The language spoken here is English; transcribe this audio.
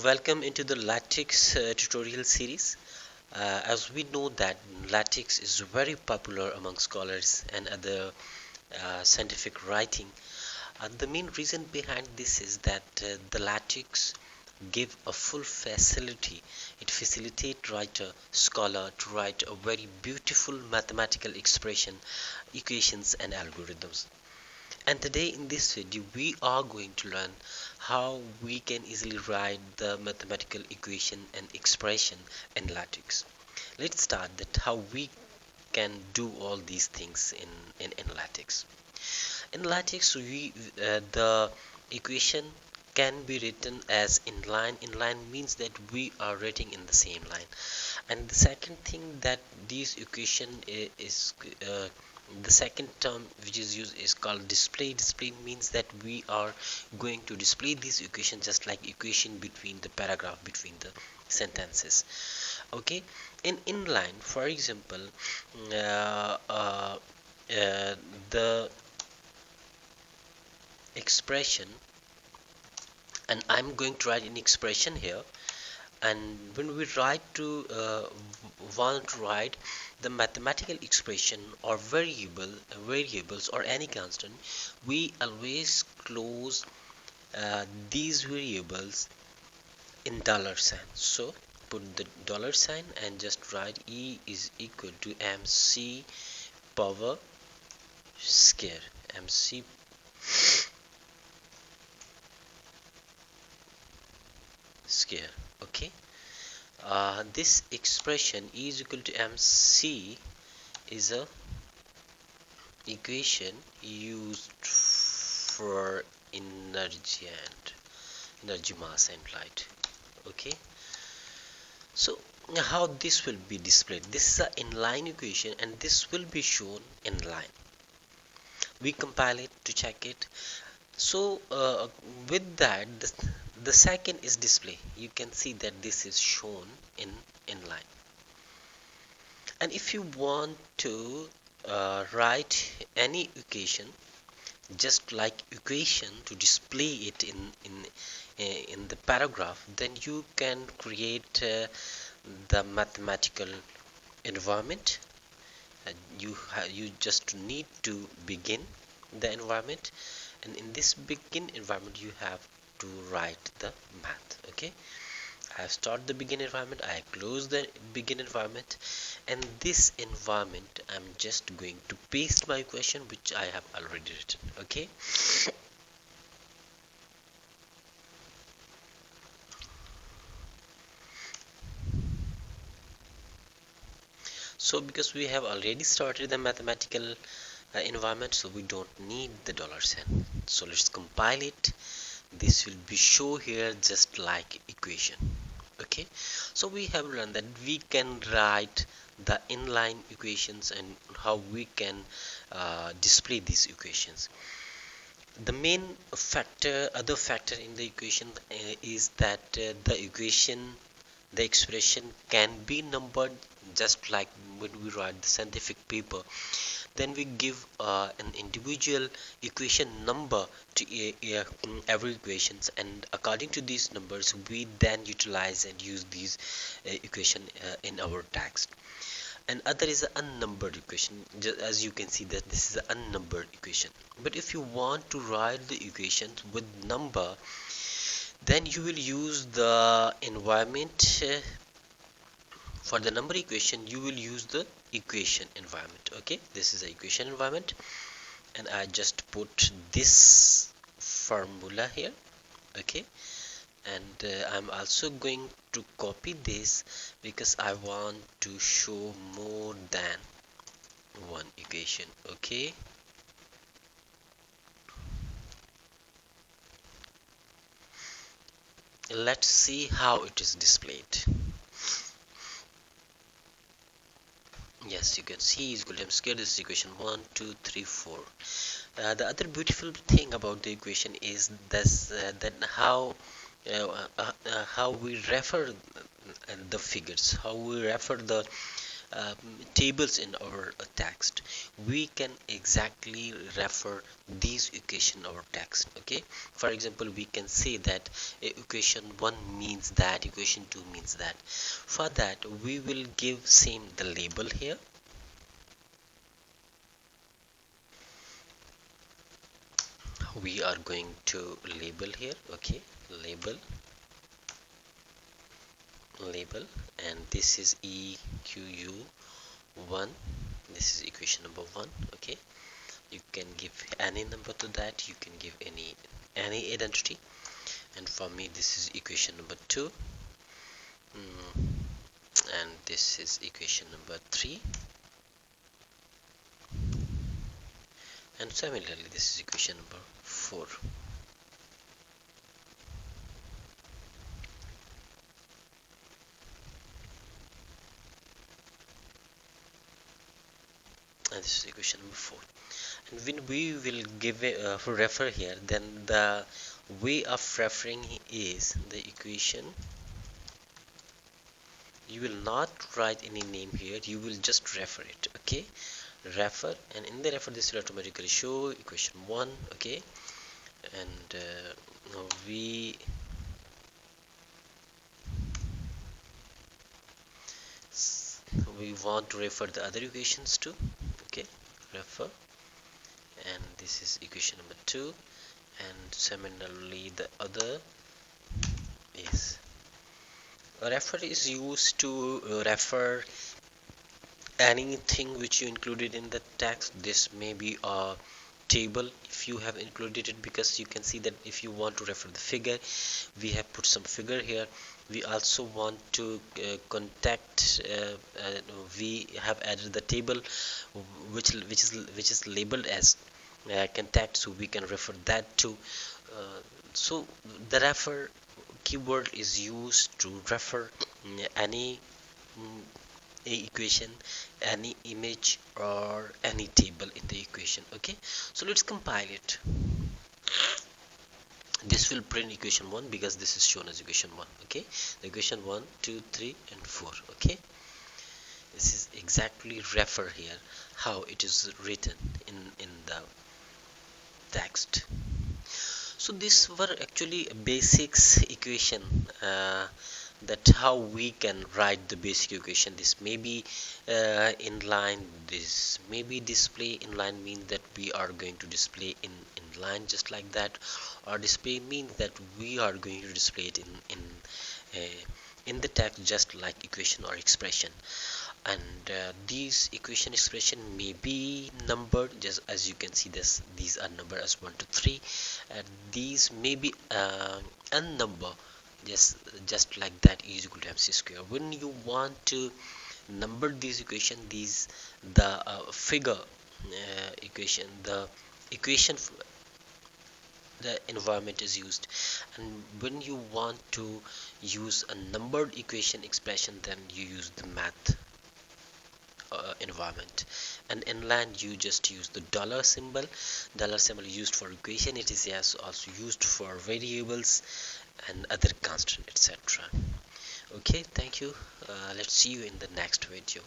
Welcome into the latex tutorial series. As we know that latex is very popular among scholars and other scientific writing. The main reason behind this is that the latex give a full facility. It facilitates writer, scholar to write a very beautiful mathematical expression, equations and algorithms. And today in this video we are going to learn how we can easily write the mathematical equation and expression in latex. Let's start that how we can do all these things in latex. In latex the equation can be written as inline. Inline means that we are writing in the same line. And the second thing that this equation is the second term which is used is called display. Display means that we are going to display this equation just like equation between the paragraph between the sentences. Okay, in inline, for example, the expression, and I'm going to write an expression here. And when we want to write the mathematical expression or variables or any constant, we always close these variables in dollar sign. So put the dollar sign and just write E is equal to MC power square. MC square. Okay, this expression E is equal to MC is a equation used for energy mass and light. Okay, so how this will be displayed? This is an inline equation and this will be shown in line. We compile it to check it. So with that, the second is display. You can see that this is shown in line. And if you want to write any equation just like equation to display it in the paragraph, then you can create the mathematical environment. You just need to begin the environment, and in this begin environment you have to write the math. Okay, I have started the begin environment, I close the begin environment, and this environment I'm just going to paste my equation which I have already written. Okay, so because we have already started the mathematical environment, so we don't need the dollar sign. So let's compile it. This will be show here just like equation. Okay, so we have learned that we can write the inline equations and how we can display these equations. The main other factor in the equation is that the expression can be numbered just like when we write the scientific paper. Then we give an individual equation number to every equations, and according to these numbers we then utilize and use these equation in our text. And other is an unnumbered equation, just as you can see that this is an unnumbered equation. But if you want to write the equations with number, then you will use the environment. For the number equation you will use the equation environment. Okay, this is the equation environment, and I just put this formula here. Okay, and I'm also going to copy this because I want to show more than one equation. Okay, let's see how it is displayed. Yes, you can see is equal to m squared. This is equation 1 2 3 4. The other beautiful thing about the equation is this that how we refer the figures, how we refer the tables in our text, we can exactly refer these equation in our text. Okay, for example, we can say that equation 1 means that, equation 2 means that. For that, we will give same the label here. We are going to label here. Okay, label, and this is EQU1. This is equation number 1. Okay, you can give any number to that, you can give any identity, and for me this is equation number 2, and this is equation number 3, and similarly this is equation number 4. And this is equation number 4. And when we will give a refer here, then the way of referring is the equation. You will not write any name here, you will just refer it. Okay, refer, and in the refer this will automatically show equation 1. Okay, and we want to refer the other equations too. Okay, refer, and this is equation number 2, and similarly the other is refer is used to refer anything which you included in the text. This may be a table if you have included it, because you can see that if you want to refer the figure, we have put some figure here. We also want to contact, we have added the table which is labeled as contact, so we can refer that too. So the refer keyword is used to refer any equation, any image, or any table in the equation. Okay, so let's compile it. This will print equation 1 because this is shown as equation 1. Okay, the equation 1, 2, 3, and 4. Okay, this is exactly refer here how it is written in the text. So these were actually basics equation, that how we can write the basic equation. This may be inline, this may be display inline, means that we are going to display in line just like that, or display means that we are going to display it in the text just like equation or expression. And these equation expression may be numbered, just as you can see this, these are numbered as 1 to 3, and these may be unnumbered, just like that, E is equal to MC square. When you want to number these equation, the figure equation, the environment is used, and when you want to use a numbered equation expression, then you use the math environment. And inline, you just use the dollar symbol used for equation. It is also used for variables and other constant, etc. Okay, thank you. Let's see you in the next video.